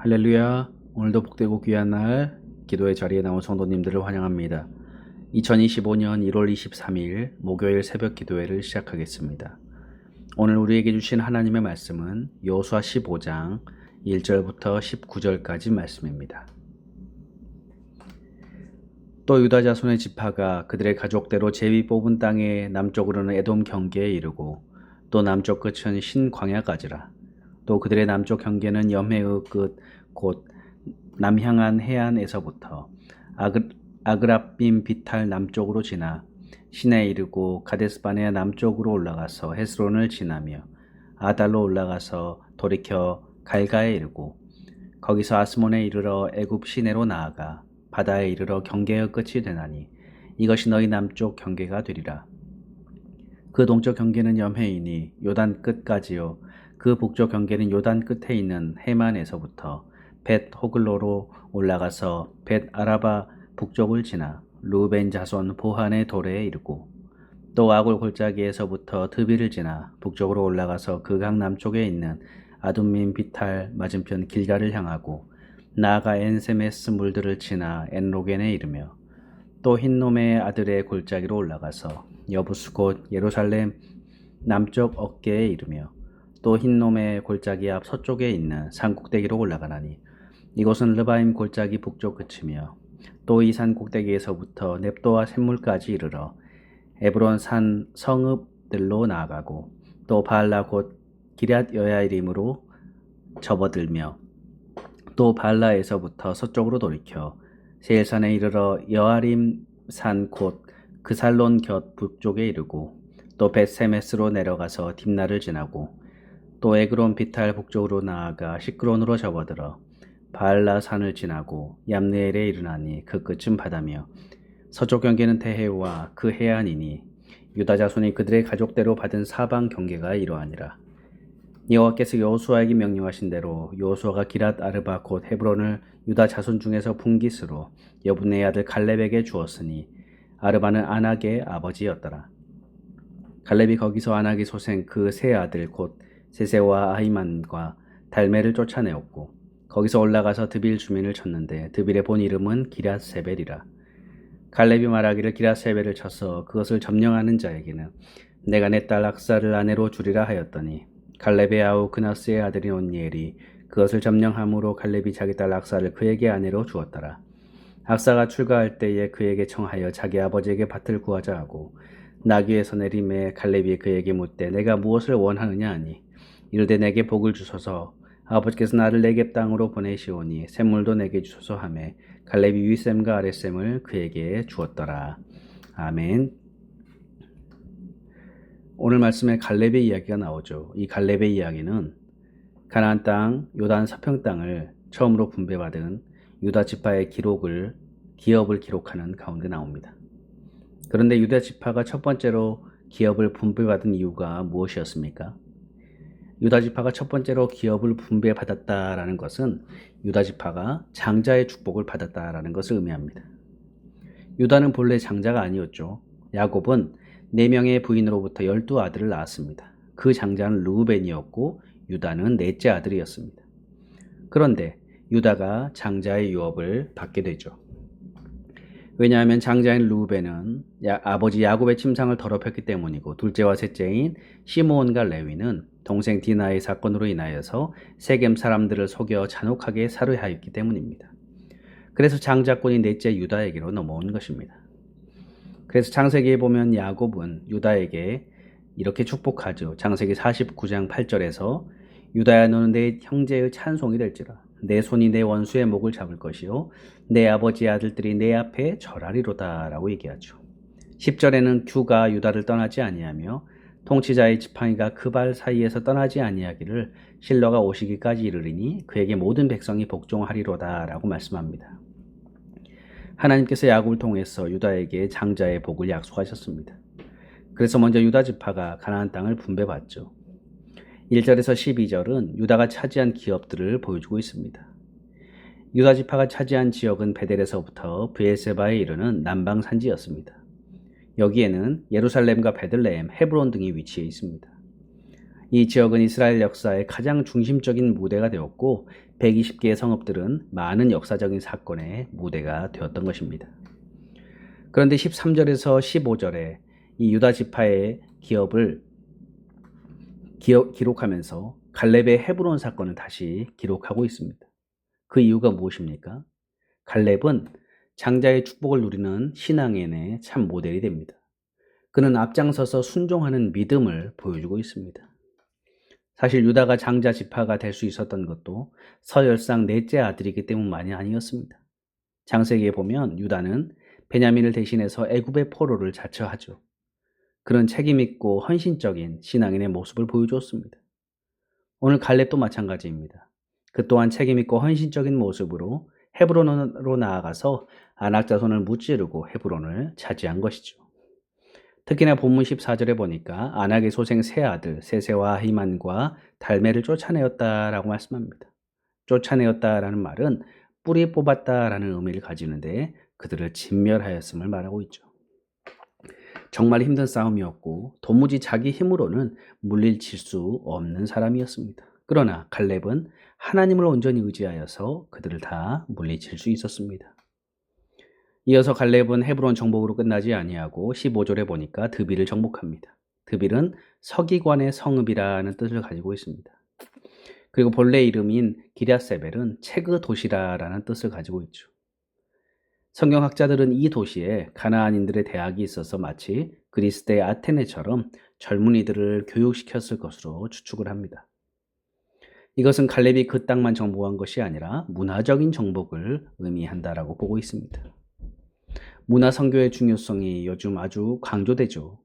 할렐루야. 오늘도 복되고 귀한 날 기도의 자리에 나온 성도님들을 환영합니다. 2025년 1월 23일 목요일 새벽 기도회를 시작하겠습니다. 오늘 우리에게 주신 하나님의 말씀은 여호수아 15장 1절부터 19절까지 말씀입니다. 또 유다 자손의 지파가 그들의 가족대로 제비 뽑은 땅의 남쪽으로는 에돔 경계에 이르고 또 남쪽 끝은 신광야까지라. 또 그들의 남쪽 경계는 염해의 끝 곧 남향한 해안에서부터 아그랍빔 비탈 남쪽으로 지나 시내에 이르고 가데스바네아 남쪽으로 올라가서 헤스론을 지나며 아달로 올라가서 돌이켜 갈가에 이르고 거기서 아스몬에 이르러 애굽 시내로 나아가 바다에 이르러 경계의 끝이 되나니 이것이 너희 남쪽 경계가 되리라. 그 동쪽 경계는 염해이니 요단 끝까지요. 그 북쪽 경계는 요단 끝에 있는 해만에서부터 벳 호글로로 올라가서 벳 아라바 북쪽을 지나 루벤 자손 보한의 도래에 이르고 또 아굴 골짜기에서부터 드비를 지나 북쪽으로 올라가서 그 강 남쪽에 있는 아둠민 비탈 맞은편 길가를 향하고 나아가 엔세메스 물들을 지나 엔로겐에 이르며 또 흰놈의 아들의 골짜기로 올라가서 여부스 곧 예루살렘 남쪽 어깨에 이르며 또 흰놈의 골짜기 앞 서쪽에 있는 산 꼭대기로 올라가나니 이곳은 르바임 골짜기 북쪽 끝이며 또 이 산 꼭대기에서부터 넵도와 샘물까지 이르러 에브론 산 성읍들로 나아가고 또 바알라 곧 기럇 여야이림으로 접어들며 또 바알라에서부터 서쪽으로 돌이켜 세일산에 이르러 여아림 산 곧 그살론 곁 북쪽에 이르고 또 벳세메스로 내려가서 딥나를 지나고 또 에그론 비탈 북쪽으로 나아가 시크론으로 접어들어 바알라 산을 지나고 얌네엘에 이르나니 그 끝은 바다며 서쪽 경계는 대해와 그 해안이니 유다 자손이 그들의 가족대로 받은 사방 경계가 이러하니라. 여호와께서 여호수아에게 명령하신 대로 여호수아가 기랏 아르바 곧 헤브론을 유다 자손 중에서 분깃으로 여분의 아들 갈렙에게 주었으니 아르바는 아낙의 아버지였더라. 갈렙이 거기서 아낙의 소생 그 세 아들 곧 세세와 아히만과 달메를 쫓아내었고 거기서 올라가서 드빌 주민을 쳤는데 드빌의 본 이름은 기럇세벨이라. 갈렙이 말하기를 기럇세벨을 쳐서 그것을 점령하는 자에게는 내가 내 딸 악사를 아내로 주리라 하였더니 갈렙의 아우 그나스의 아들인 온니엘이 그것을 점령함으로 갈렙이 자기 딸 악사를 그에게 아내로 주었더라. 악사가 출가할 때에 그에게 청하여 자기 아버지에게 밭을 구하자 하고 나귀에서 내림에 갈렙이 그에게 묻되 내가 무엇을 원하느냐 하니 이르되 내게 복을 주소서 아버지께서 나를 네겝 땅으로 보내시오니 샘물도 내게 주소서 하매 갈렙이 윗샘과 아랫샘을 그에게 주었더라. 아멘. 오늘 말씀에 갈렙의 이야기가 나오죠. 이 갈렙의 이야기는 가나안 땅 요단 서평 땅을 처음으로 분배받은 유다 지파의 기업을 기록하는 가운데 나옵니다. 그런데 유다 지파가 첫 번째로 기업을 분배받은 이유가 무엇이었습니까? 유다 지파가 첫 번째로 기업을 분배받았다라는 것은 유다 지파가 장자의 축복을 받았다라는 것을 의미합니다. 유다는 본래 장자가 아니었죠. 야곱은 4명의 부인으로부터 12아들을 낳았습니다. 그 장자는 르우벤이었고 유다는 넷째 아들이었습니다. 그런데 유다가 장자의 유업을 받게 되죠. 왜냐하면 장자인 르우벤은 아버지 야곱의 침상을 더럽혔기 때문이고 둘째와 셋째인 시므온과 레위는 동생 디나의 사건으로 인하여서 세겜 사람들을 속여 잔혹하게 살해하였기 때문입니다. 그래서 장자권이 넷째 유다에게로 넘어온 것입니다. 그래서 창세기에 보면 야곱은 유다에게 이렇게 축복하죠. 창세기 49장 8절에서 유다야 너는 내 형제의 찬송이 될지라 내 손이 내 원수의 목을 잡을 것이요 내 아버지의 아들들이 내 앞에 절하리로다 라고 얘기하죠. 10절에는 규가 유다를 떠나지 아니하며 통치자의 지팡이가 그 발 사이에서 떠나지 아니하기를 실로가 오시기까지 이르리니 그에게 모든 백성이 복종하리로다 라고 말씀합니다. 하나님께서 야곱을 통해서 유다에게 장자의 복을 약속하셨습니다. 그래서 먼저 유다 지파가 가나안 땅을 분배받죠. 1절에서 12절은 유다가 차지한 기업들을 보여주고 있습니다. 유다 지파가 차지한 지역은 베델에서부터 브엘세바에 이르는 남방 산지였습니다. 여기에는 예루살렘과 베들레헴, 헤브론 등이 위치해 있습니다. 이 지역은 이스라엘 역사의 가장 중심적인 무대가 되었고 120개의 성읍들은 많은 역사적인 사건의 무대가 되었던 것입니다. 그런데 13절에서 15절에 이 유다 지파의 기업을 기록하면서 갈렙의 헤브론 사건을 다시 기록하고 있습니다. 그 이유가 무엇입니까? 갈렙은 장자의 축복을 누리는 신앙인의 참 모델이 됩니다. 그는 앞장서서 순종하는 믿음을 보여주고 있습니다. 사실 유다가 장자 지파가 될 수 있었던 것도 서열상 넷째 아들이기 때문만이 아니었습니다. 창세기에 보면 유다는 베냐민을 대신해서 애굽의 포로를 자처하죠. 그런 책임있고 헌신적인 신앙인의 모습을 보여주었습니다. 오늘 갈렙도 마찬가지입니다. 그 또한 책임있고 헌신적인 모습으로 헤브론으로 나아가서 아낙 자손을 무찌르고 헤브론을 차지한 것이죠. 특히나 본문 14절에 보니까 아낙의 소생 세 아들 세세와 아히만과 달메를 쫓아내었다라고 말씀합니다. 쫓아내었다라는 말은 뿌리 뽑았다라는 의미를 가지는데 그들을 진멸하였음을 말하고 있죠. 정말 힘든 싸움이었고 도무지 자기 힘으로는 물리칠 수 없는 사람이었습니다. 그러나 갈렙은 하나님을 온전히 의지하여서 그들을 다 물리칠 수 있었습니다. 이어서 갈렙은 헤브론 정복으로 끝나지 아니하고 15절에 보니까 드빌을 정복합니다. 드빌은 서기관의 성읍이라는 뜻을 가지고 있습니다. 그리고 본래 이름인 기랴세벨은 채그 도시라라는 뜻을 가지고 있죠. 성경학자들은 이 도시에 가나안인들의 대학이 있어서 마치 그리스의 아테네처럼 젊은이들을 교육시켰을 것으로 추측을 합니다. 이것은 갈렙이 그 땅만 정복한 것이 아니라 문화적인 정복을 의미한다라고 보고 있습니다. 문화 선교의 중요성이 요즘 아주 강조되죠.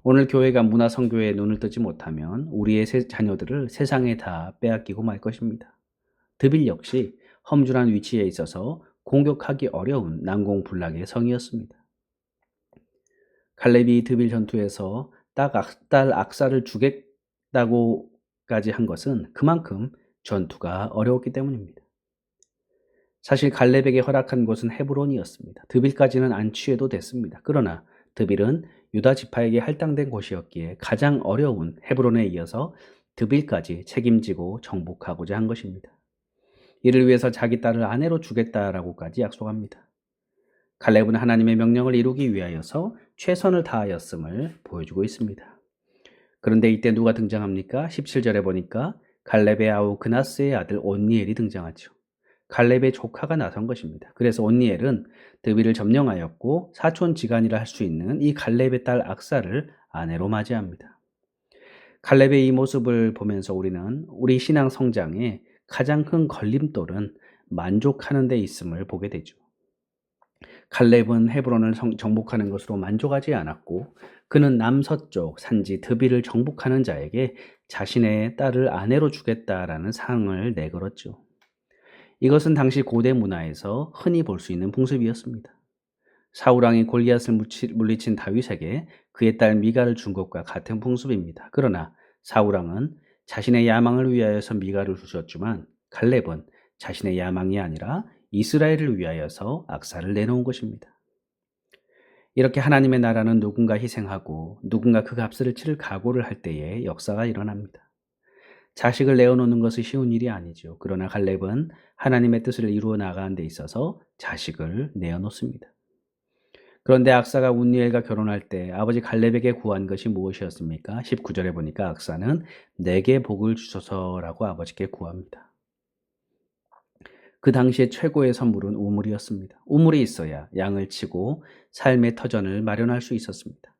오늘 교회가 문화 선교에 눈을 뜨지 못하면 우리의 자녀들을 세상에 다 빼앗기고 말 것입니다. 드빌 역시 험준한 위치에 있어서 공격하기 어려운 난공불락의 성이었습니다. 갈렙이 드빌 전투에서 딸 악사를 주겠다고까지 한 것은 그만큼 전투가 어려웠기 때문입니다. 사실 갈렙에게 허락한 곳은 헤브론이었습니다. 드빌까지는 안 취해도 됐습니다. 그러나 드빌은 유다 지파에게 할당된 곳이었기에 가장 어려운 헤브론에 이어서 드빌까지 책임지고 정복하고자 한 것입니다. 이를 위해서 자기 딸을 아내로 주겠다라고까지 약속합니다. 갈렙은 하나님의 명령을 이루기 위하여서 최선을 다하였음을 보여주고 있습니다. 그런데 이때 누가 등장합니까? 17절에 보니까 갈렙의 아우 그나스의 아들 온니엘이 등장하죠. 갈렙의 조카가 나선 것입니다. 그래서 온니엘은 드빌을 점령하였고 사촌지간이라 할 수 있는 이 갈렙의 딸 악사를 아내로 맞이합니다. 갈렙의 이 모습을 보면서 우리는 우리 신앙 성장에 가장 큰 걸림돌은 만족하는 데 있음을 보게 되죠. 갈렙은 헤브론을 정복하는 것으로 만족하지 않았고 그는 남서쪽 산지 드빌을 정복하는 자에게 자신의 딸을 아내로 주겠다라는 상을 내걸었죠. 이것은 당시 고대 문화에서 흔히 볼 수 있는 풍습이었습니다. 사울왕이 골리앗을 물리친 다윗에게 그의 딸 미갈을 준 것과 같은 풍습입니다. 그러나 사울왕은 자신의 야망을 위하여서 미갈을 주셨지만 갈렙은 자신의 야망이 아니라 이스라엘을 위하여서 악사를 내놓은 것입니다. 이렇게 하나님의 나라는 누군가 희생하고 누군가 그 값을 치를 각오를 할 때에 역사가 일어납니다. 자식을 내어놓는 것은 쉬운 일이 아니죠. 그러나 갈렙은 하나님의 뜻을 이루어 나가는 데 있어서 자식을 내어놓습니다. 그런데 악사가 운니엘과 결혼할 때 아버지 갈렙에게 구한 것이 무엇이었습니까? 19절에 보니까 악사는 내게 복을 주소서라고 아버지께 구합니다. 그 당시에 최고의 선물은 우물이었습니다. 우물이 있어야 양을 치고 삶의 터전을 마련할 수 있었습니다.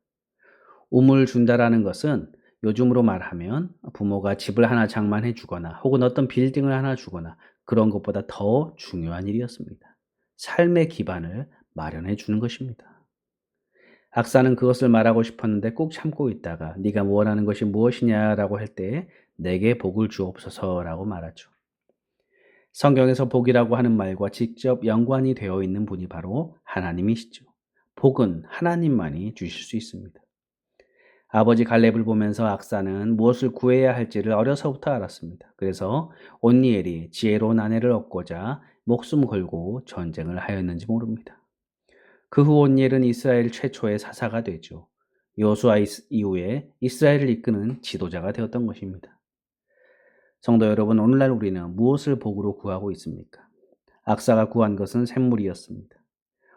우물 준다라는 것은 요즘으로 말하면 부모가 집을 하나 장만해 주거나 혹은 어떤 빌딩을 하나 주거나 그런 것보다 더 중요한 일이었습니다. 삶의 기반을 마련해 주는 것입니다. 악사는 그것을 말하고 싶었는데 꾹 참고 있다가 네가 원하는 것이 무엇이냐라고 할 때 내게 복을 주옵소서라고 말하죠. 성경에서 복이라고 하는 말과 직접 연관이 되어 있는 분이 바로 하나님이시죠. 복은 하나님만이 주실 수 있습니다. 아버지 갈렙을 보면서 악사는 무엇을 구해야 할지를 어려서부터 알았습니다. 그래서 온니엘이 지혜로운 아내를 얻고자 목숨 걸고 전쟁을 하였는지 모릅니다. 그 후 온니엘은 이스라엘 최초의 사사가 되죠. 여호수아 이후에 이스라엘을 이끄는 지도자가 되었던 것입니다. 성도 여러분, 오늘날 우리는 무엇을 복으로 구하고 있습니까? 악사가 구한 것은 샘물이었습니다.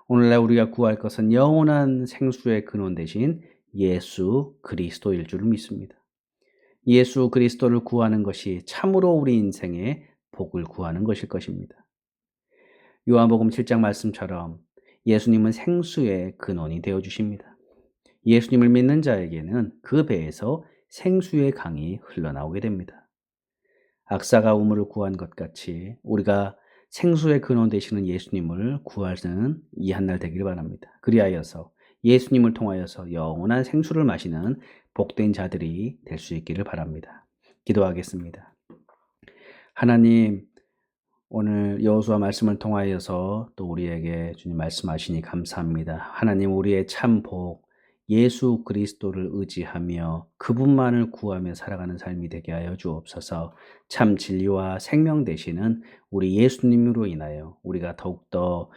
오늘날 우리가 구할 것은 영원한 생수의 근원 대신 예수 그리스도일 줄 믿습니다. 예수 그리스도를 구하는 것이 참으로 우리 인생의 복을 구하는 것일 것입니다. 요한복음 7장 말씀처럼 예수님은 생수의 근원이 되어 주십니다. 예수님을 믿는 자에게는 그 배에서 생수의 강이 흘러나오게 됩니다. 악사가 우물을 구한 것 같이 우리가 생수의 근원 되시는 예수님을 구하는 이 한 날 되기를 바랍니다. 그리하여서 예수님을 통하여서 영원한 생수를 마시는 복된 자들이 될 수 있기를 바랍니다. 기도하겠습니다. 하나님, 오늘 여호수아 말씀을 통하여서 또 우리에게 주님 말씀하시니 감사합니다. 하나님, 우리의 참 복, 예수 그리스도를 의지하며 그분만을 구하며 살아가는 삶이 되게 하여 주옵소서. 참 진리와 생명 되시는 우리 예수님으로 인하여 우리가 더욱더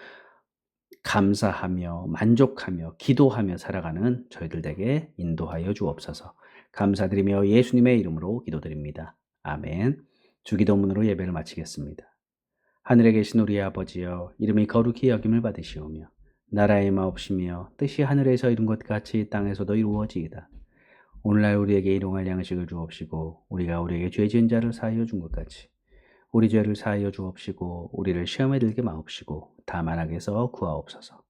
감사하며 만족하며 기도하며 살아가는 저희들 되게 인도하여 주옵소서. 감사드리며 예수님의 이름으로 기도드립니다. 아멘. 주기도문으로 예배를 마치겠습니다. 하늘에 계신 우리 아버지여, 이름이 거룩히 여김을 받으시오며 나라의 마옵시며 뜻이 하늘에서 이룬 것 같이 땅에서도 이루어지이다. 오늘날 우리에게 일용할 양식을 주옵시고 우리가 우리에게 죄 지은 자를 사하여 준 것 같이 우리 죄를 사하여 주옵시고 우리를 시험에 들게 마옵시고 다만 악에서 구하옵소서.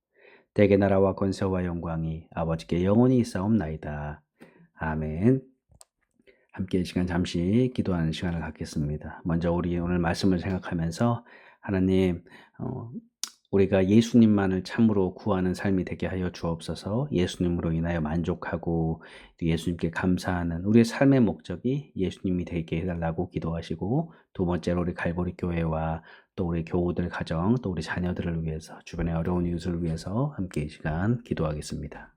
대개 나라와 권세와 영광이 아버지께 영원히 있사옵나이다. 아멘. 함께 이 시간 잠시 기도하는 시간을 갖겠습니다. 먼저 우리 오늘 말씀을 생각하면서 하나님, 우리가 예수님만을 참으로 구하는 삶이 되게 하여 주옵소서. 예수님으로 인하여 만족하고 예수님께 감사하는 우리의 삶의 목적이 예수님이 되게 해달라고 기도하시고, 두 번째로 우리 갈보리 교회와 또 우리 교우들 가정, 또 우리 자녀들을 위해서, 주변의 어려운 이웃을 위해서 함께 이 시간 기도하겠습니다.